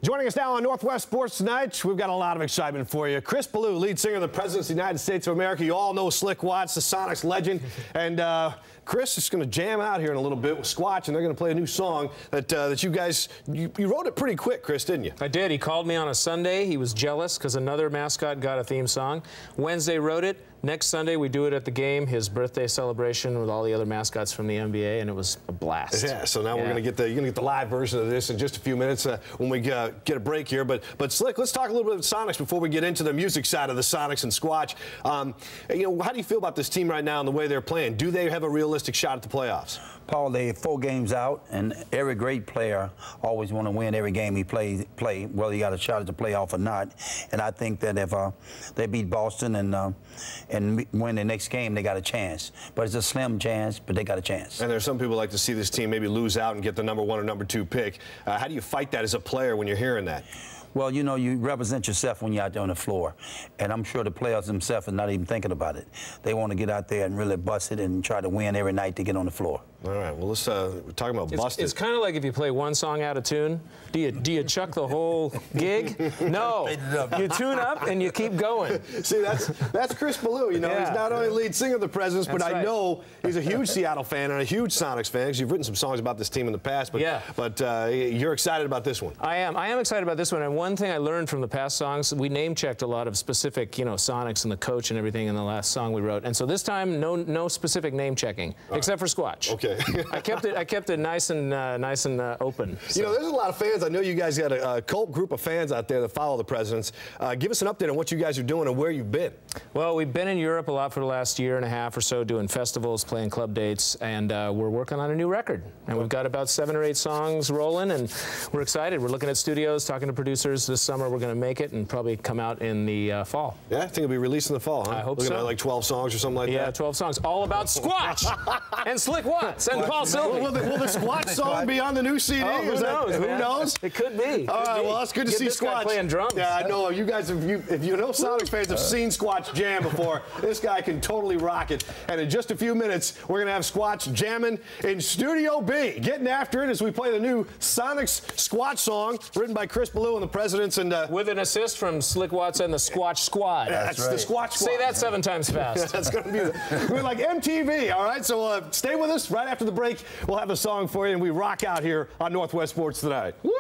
Joining us now on Northwest Sports Tonight, we've got a lot of excitement for you. Chris Ballew, lead singer of the President of the United States of America. You all know S.Q.U.A.T.C.H, the Sonics legend. And Chris is going to jam out here in a little bit with S.Q.U.A.T.C H, and they're going to play a new song that you guys, you wrote it pretty quick, Chris, didn't you? I did. He called me on a Sunday. He was jealous because another mascot got a theme song. Wednesday wrote it. Next Sunday, we do it at the game, his birthday celebration with all the other mascots from the NBA, and it was a blast. Yeah, so now we're going to get the live version of this in just a few minutes when we get a break here. But Slick, let's talk a little bit of Sonics before we get into the music side of the Sonics and S.Q.U.A.T.C H. How do you feel about this team right now and the way they're playing? Do they have a realistic shot at the playoffs? Paul, they're 4 games out, and every great player always want to win every game he play, whether he got a shot at the playoff or not. And I think that if they beat Boston and win the next game, they got a chance. But it's a slim chance, but they got a chance. And there's some people like to see this team maybe lose out and get the #1 or #2 pick. How do you fight that as a player when you're hearing that? Well, you know, you represent yourself when you're out there on the floor. And I'm sure the players themselves are not even thinking about it. They want to get out there and really bust it and try to win every night to get on the floor. All right, well, let's we're talking about busted. It's kind of like if you play one song out of tune. Do you chuck the whole gig? No. You tune up and you keep going. See, that's Chris Ballew. You know, Yeah. He's not only lead singer of the Presidents, but That's I right. know he's a huge Seattle fan and a huge Sonics fan because you've written some songs about this team in the past. But, yeah. But you're excited about this one. I am excited about this one. And one thing I learned from the past songs, we name-checked a lot of specific, Sonics and the coach and everything in the last song we wrote. And so this time, no specific name-checking, except for S.Q.U.A.T.C H. Okay. I kept it nice and open. So. You know, there's a lot of fans. I know you guys got a cult group of fans out there that follow the Presidents. Give us an update on what you guys are doing and where you've been. Well, we've been in Europe a lot for the last year and a half or so, doing festivals, playing club dates, and we're working on a new record. And we've got about 7 or 8 songs rolling, and we're excited. We're looking at studios, talking to producers this summer. We're going to make it and probably come out in the fall. Yeah, I think it'll be released in the fall, huh? I hope Looking so. at like 12 songs or something like that? Yeah, 12 songs, all about S.Q.U.A.T.C and S.Q.U.A.T.C and Paul Sylvie. Will the S.Q.U.A.T.C song be on the new CD? Oh, who knows? Who knows? It could be. All right, well, it's good to see this guy S.Q.U.A.T.C playing drums. Yeah, I know. You guys, if you know Sonics fans have seen S.Q.U.A.T.C jam before, this guy can totally rock it. And in just a few minutes, we're going to have S.Q.U.A.T.C jamming in Studio B, getting after it as we play the new Sonics S.Q.U.A.T.C song, written by Chris Ballew and the Presidents. And with an assist from S.Q.U.A.T.C and the S.Q.U.A.T.C Squad. That's right. The S.Q.U.A.T.C Squad. Say that 7 times fast. That's going to be we're like MTV, all right? So stay with us. Right after the break, we'll have a song for you, and we rock out here on Northwest Sports Tonight. Woo!